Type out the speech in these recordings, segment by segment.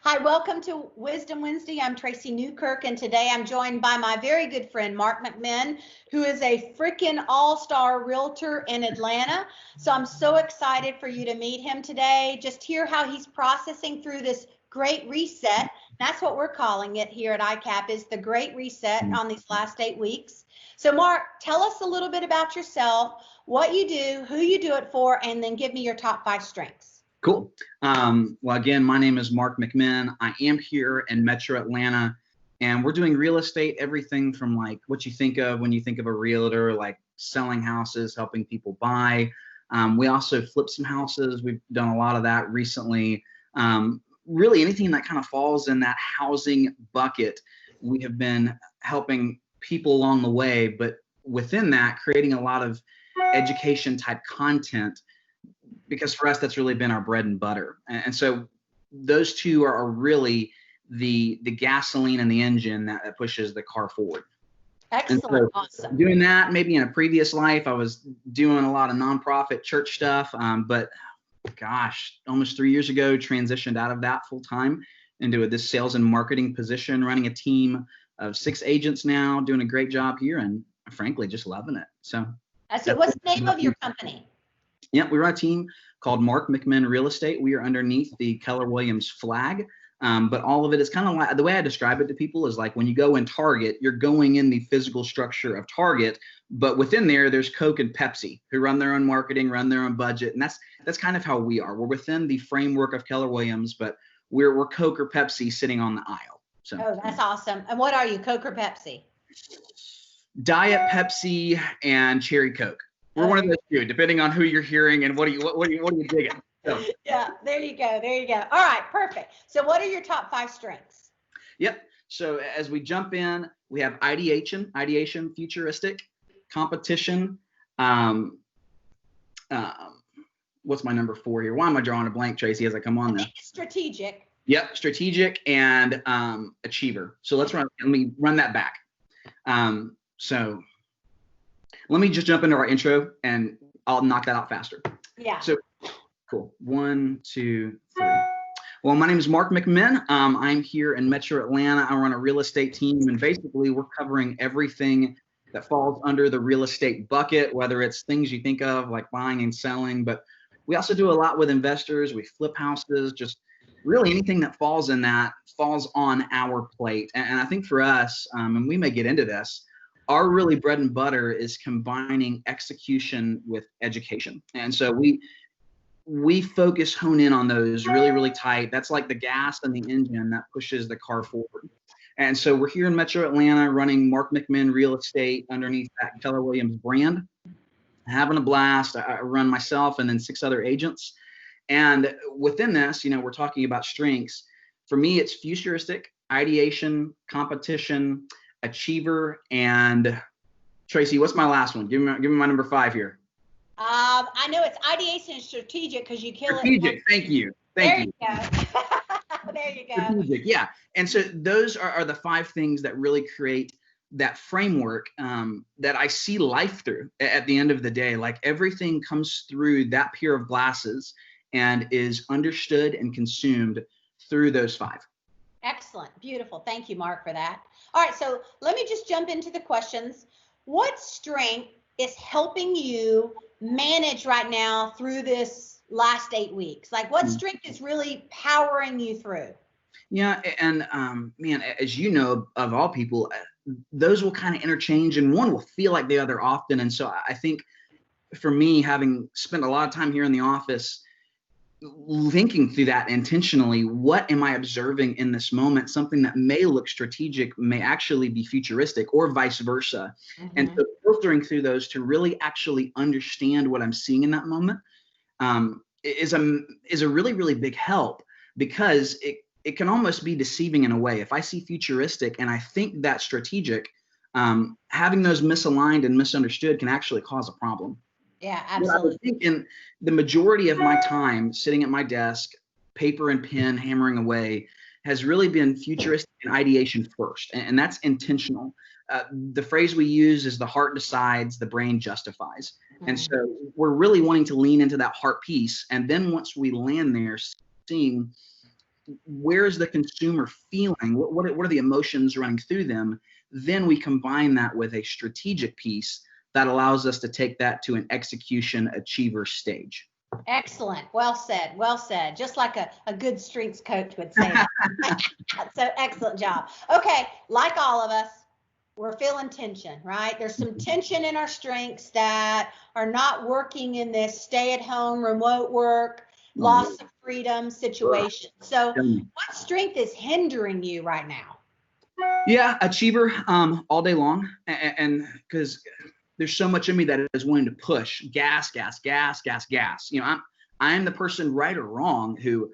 Hi, welcome to Wisdom Wednesday. I'm Tracy Newkirk, and today I'm joined by my very good friend, Mark McMinn, who is a freaking all-star realtor in Atlanta. So I'm so excited for you to meet him today. Just hear how he's processing through this great reset. That's what we're calling it here at ICAP, is the great reset on these last 8 weeks. So Mark, tell us a little bit about yourself, what you do, who you do it for, and then give me your top 5 strengths. Cool. Well, again, my name is Mark McMinn. I am here in Metro Atlanta, and we're doing real estate, everything from like what you think of when you think of a realtor, like selling houses, helping people buy. We also flip some houses. We've done a lot of that recently. Really anything that kind of falls in that housing bucket, we have been helping people along the way, but within that, creating a lot of education type content, because for us, that's really been our bread and butter. And so those two are really the gasoline and the engine that pushes the car forward. Excellent. So awesome. Doing that, maybe in a previous life, I was doing a lot of nonprofit church stuff, but gosh, almost 3 years ago, transitioned out of that full time into this sales and marketing position, running a team of 6 agents now, doing a great job here, and frankly, just loving it. So what's the name of your company? Yeah, we run a team called Mark McMinn Real Estate. We are underneath the Keller Williams flag, but all of it is kind of like, the way I describe it to people is like when you go in Target, you're going in the physical structure of Target, but within there, there's Coke and Pepsi who run their own marketing, run their own budget, and that's kind of how we are. We're within the framework of Keller Williams, but we're Coke or Pepsi sitting on the aisle. So. Oh, that's awesome. And what are you, Coke or Pepsi? Diet Pepsi and Cherry Coke. We're one of those two, depending on who you're hearing and what are you digging. So. Yeah, there you go. All right, perfect. So what are your top 5 strengths? Yep. So as we jump in, we have ideation, futuristic, competition. What's my number 4 here? Why am I drawing a blank, Tracy, as I come on there? Strategic. Yep, strategic and achiever. So let me run that back. So let me just jump into our intro and I'll knock that out faster. Yeah. So cool. 1, 2, 3. Well, my name is Mark McMinn. I'm here in Metro Atlanta. I run a real estate team, and basically we're covering everything that falls under the real estate bucket, whether it's things you think of like buying and selling, but we also do a lot with investors. We flip houses, just really anything that falls in that falls on our plate. And I think for us, and we may get into this, our really bread and butter is combining execution with education. And so we hone in on those really, really tight. That's like the gas and the engine that pushes the car forward. And so we're here in Metro Atlanta running Mark McMinn Real Estate underneath that Keller Williams brand, having a blast. I run myself and then 6 other agents. And within this, we're talking about strengths. For me, it's futuristic, ideation, competition, achiever, and Tracy, what's my last one? Give me my number 5 here. I know it's ideation and strategic because you kill strategic. it. Thank you. There you go. There you go. Strategic, yeah. And so those are the 5 things that really create that framework that I see life through at the end of the day. Like everything comes through that pair of glasses and is understood and consumed through those 5. Excellent. Beautiful. Thank you, Mark, for that. All right. So let me just jump into the questions. What strength is helping you manage right now through this last 8 weeks? Like what strength is really powering you through? Yeah. And man, as you know, of all people, those will kind of interchange and one will feel like the other often. And so I think for me, having spent a lot of time here in the office, thinking through that intentionally, what am I observing in this moment? Something that may look strategic may actually be futuristic or vice versa. Mm-hmm. And so filtering through those to really actually understand what I'm seeing in that moment is a really, really big help, because it can almost be deceiving in a way. If I see futuristic and I think that's strategic, having those misaligned and misunderstood can actually cause a problem. Yeah, absolutely. I would think in the majority of my time sitting at my desk, paper and pen, hammering away, has really been futuristic and ideation first. And that's intentional. The phrase we use is the heart decides, the brain justifies. Mm-hmm. And so we're really wanting to lean into that heart piece. And then once we land there, seeing where's the consumer feeling? What are the emotions running through them? Then we combine that with a strategic piece that allows us to take that to an execution achiever stage. Excellent. Well said. Well said. Just like a good strengths coach would say that. So excellent job. Okay. Like all of us, we're feeling tension, right? There's some tension in our strengths that are not working in this stay-at-home, remote work, loss of freedom situation. So what strength is hindering you right now? Yeah, achiever, all day long. And because there's so much in me that is wanting to push gas. You know, I'm the person, right or wrong, who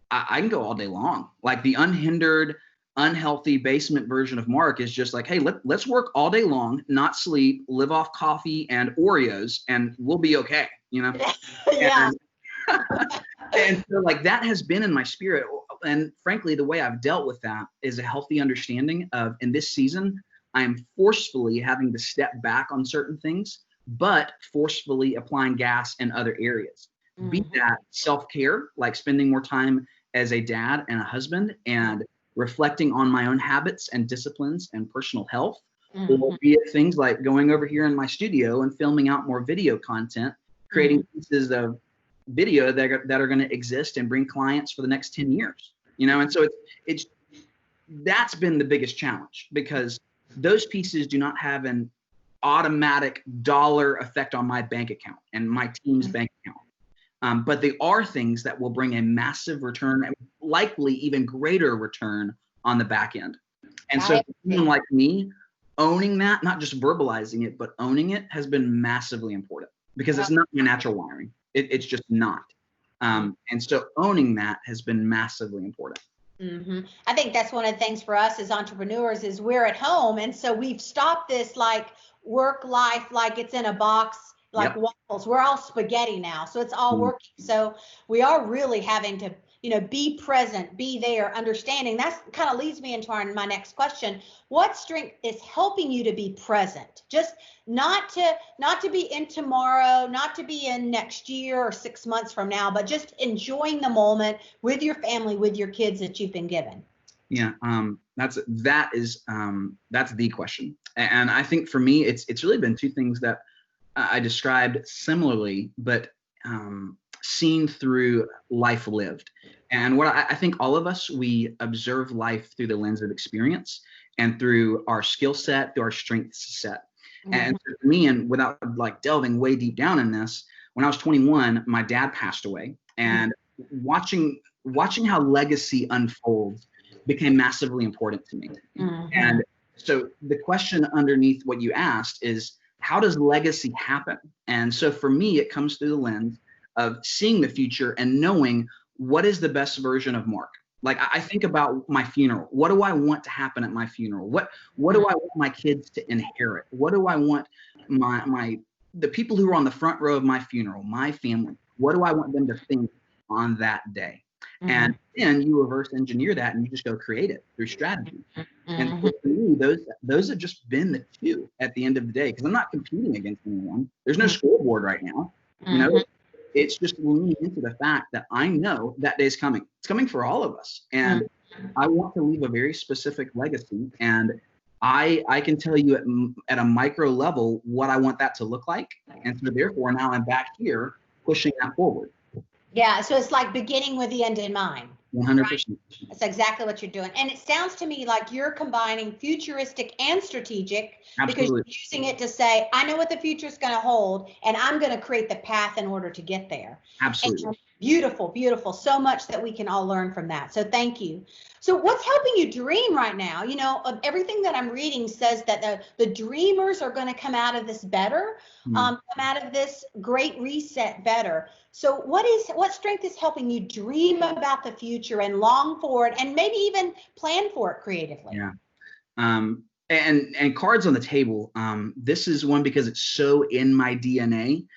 I can go all day long. Like the unhindered, unhealthy basement version of Mark is just like, hey, let's work all day long, not sleep, live off coffee and Oreos, and we'll be okay, you know? Yeah. And so like that has been in my spirit. And frankly, the way I've dealt with that is a healthy understanding of, in this season, I am forcefully having to step back on certain things, but forcefully applying gas in other areas. Be that self-care, like spending more time as a dad and a husband and reflecting on my own habits and disciplines and personal health, or be it things like going over here in my studio and filming out more video content, creating pieces of video that are going to exist and bring clients for the next 10 years, you know? And so it's that's been the biggest challenge, because those pieces do not have an automatic dollar effect on my bank account and my team's bank account. But they are things that will bring a massive return, and likely even greater return on the back end. And so for someone like me, owning that, not just verbalizing it, but owning it, has been massively important, because it's not my natural wiring. It's just not. And so owning that has been massively important. I think that's one of the things for us as entrepreneurs is we're at home. And so we've stopped this like work life, like it's in a box, like waffles. We're all spaghetti now. So it's all working. So we are really having to, you know, be present, be there, understanding. That's kind of leads me into my next question. What strength is helping you to be present? Just not to be in tomorrow, not to be in next year or 6 months from now, but just enjoying the moment with your family, with your kids that you've been given. Yeah, that's the question. And I think for me, it's really been two things that I described similarly, but seen through life lived. And what I think all of us, we observe life through the lens of experience and through our skill set, through our strength set. And for me, and without like delving way deep down in this, when I was 21, my dad passed away, and watching how legacy unfolds became massively important to me. And so the question underneath what you asked is, how does legacy happen? And so for me, it comes through the lens of seeing the future and knowing what is the best version of Mark. Like I think about my funeral. What do I want to happen at my funeral? What do I want my kids to inherit? What do I want the people who are on the front row of my funeral, my family, what do I want them to think on that day? And then you reverse engineer that and you just go create it through strategy. And for me, those have just been the two at the end of the day, because I'm not competing against anyone. There's no scoreboard right now. You know, it's just leaning into the fact that I know that day's coming. It's coming for all of us. And I want to leave a very specific legacy. And I can tell you at a micro level what I want that to look like. And so therefore now I'm back here pushing that forward. Yeah, so it's like beginning with the end in mind. 100%. Right? That's exactly what you're doing. And it sounds to me like you're combining futuristic and strategic. Absolutely. Because you're using it to say, I know what the future is going to hold, and I'm going to create the path in order to get there. Absolutely. And beautiful, beautiful. So much that we can all learn from that. So thank you. So what's helping you dream right now? You know, everything that I'm reading says that the dreamers are going to come out of this better, come out of this great reset better. So what strength is helping you dream about the future and long for it, and maybe even plan for it creatively? Yeah. And cards on the table. This is one because it's so in my DNA.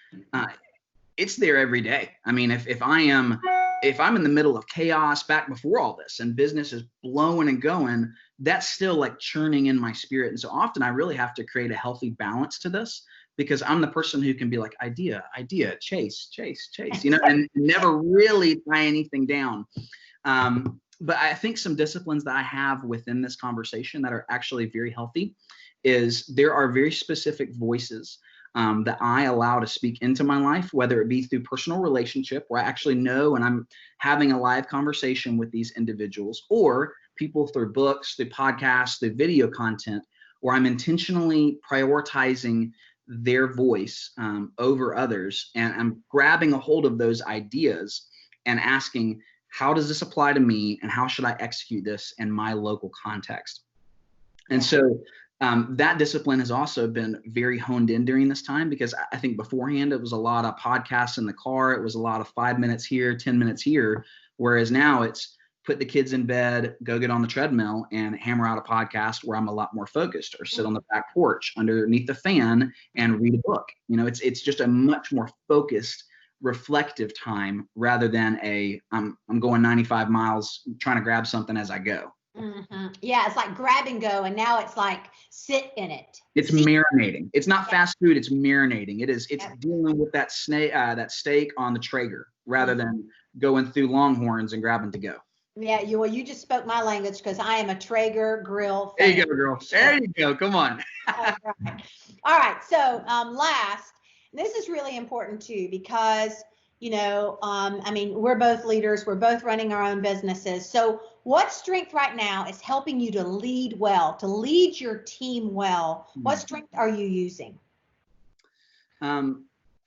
It's there every day. I mean, if I'm in the middle of chaos back before all this and business is blowing and going, that's still like churning in my spirit. And so often I really have to create a healthy balance to this, because I'm the person who can be like, idea, chase, you know, and never really tie anything down. But I think some disciplines that I have within this conversation that are actually very healthy is there are very specific voices that I allow to speak into my life, whether it be through personal relationship where I actually know and I'm having a live conversation with these individuals, or people through books, through podcasts, through video content, where I'm intentionally prioritizing their voice over others. And I'm grabbing a hold of those ideas and asking, how does this apply to me? And how should I execute this in my local context? And so that discipline has also been very honed in during this time, because I think beforehand it was a lot of podcasts in the car. It was a lot of 5 minutes here, 10 minutes here. Whereas now it's put the kids in bed, go get on the treadmill and hammer out a podcast where I'm a lot more focused, or sit on the back porch underneath the fan and read a book. You know, it's just a much more focused, reflective time rather than I'm going 95 miles trying to grab something as I go. Mm-hmm. Yeah, it's like grab and go, and now it's like sit in it. It's marinating. It's not fast food. It's marinating. It's dealing with that steak on the Traeger rather than going through Longhorns and grabbing to go. Yeah, you just spoke my language, because I am a Traeger grill fan. There you go, girl. There you go. Come on. All right. So last, this is really important too, because, you know, I mean, we're both leaders. We're both running our own businesses. So what strength right now is helping you to lead well, to lead your team well? What strength are you using?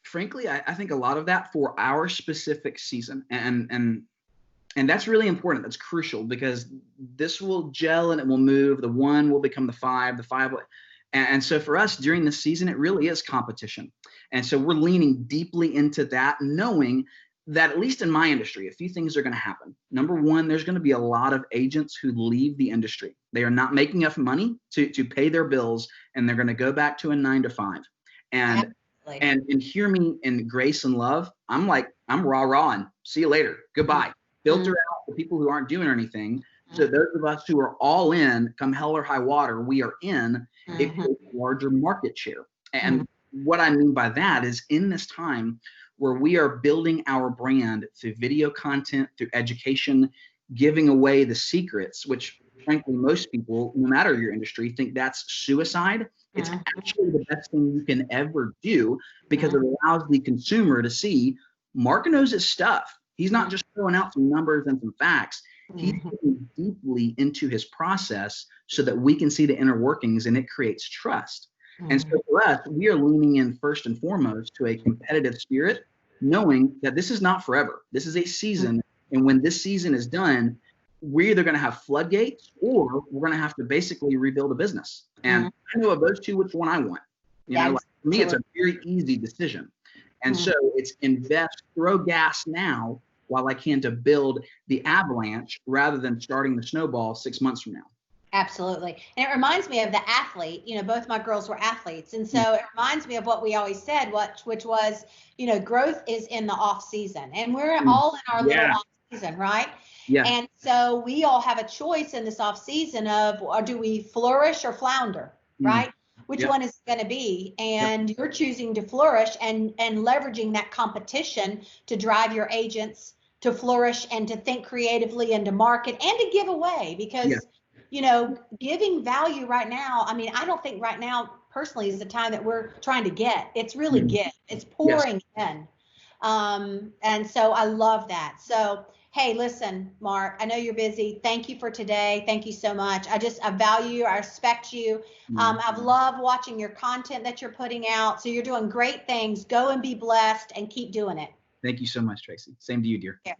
Frankly, I think a lot of that for our specific season, and that's really important. That's crucial, because this will gel and it will move. The 1 will become the 5, the 5 will. And so for us during the season, it really is competition. And so we're leaning deeply into that, knowing that at least in my industry, a few things are going to happen. Number one, there's going to be a lot of agents who leave the industry. They are not making enough money to pay their bills, and they're going to go back to a 9 to 5. And hear me in grace and love. I'm rah and see you later. Goodbye. Filter out the people who aren't doing anything. So those of us who are all in, come hell or high water, we are in a larger market share. And what I mean by that is, in this time where we are building our brand through video content, through education, giving away the secrets, which frankly, most people, no matter your industry, think that's suicide. It's actually the best thing you can ever do, because it allows the consumer to see Mark knows his stuff. He's not just throwing out some numbers and some facts. He's getting deeply into his process so that we can see the inner workings, and it creates trust. And so for us, we are leaning in first and foremost to a competitive spirit, knowing that this is not forever. This is a season. And when this season is done, we're either going to have floodgates, or we're going to have to basically rebuild a business. And I know of those two, which one I want. You know, like, for me, it's a very easy decision. And so it's invest, throw gas now while I can, to build the avalanche rather than starting the snowball 6 months from now. Absolutely. And it reminds me of the athlete. You know, both my girls were athletes. And so it reminds me of what we always said, which was, you know, growth is in the off season, and we're all in our little off season, right? Yeah. And so we all have a choice in this off season of, or do we flourish or flounder, right? Which one is going to be? And you're choosing to flourish and leveraging that competition to drive your agents to flourish and to think creatively and to market and to give away, because you know, giving value right now, I mean, I don't think right now personally is the time that we're trying to get. It's really it's pouring in. And so I love that. So, hey, listen, Mark, I know you're busy. Thank you for today. Thank you so much. I value you. I respect you. I've loved watching your content that you're putting out. So you're doing great things. Go and be blessed and keep doing it. Thank you so much, Tracy. Same to you, dear. Yeah.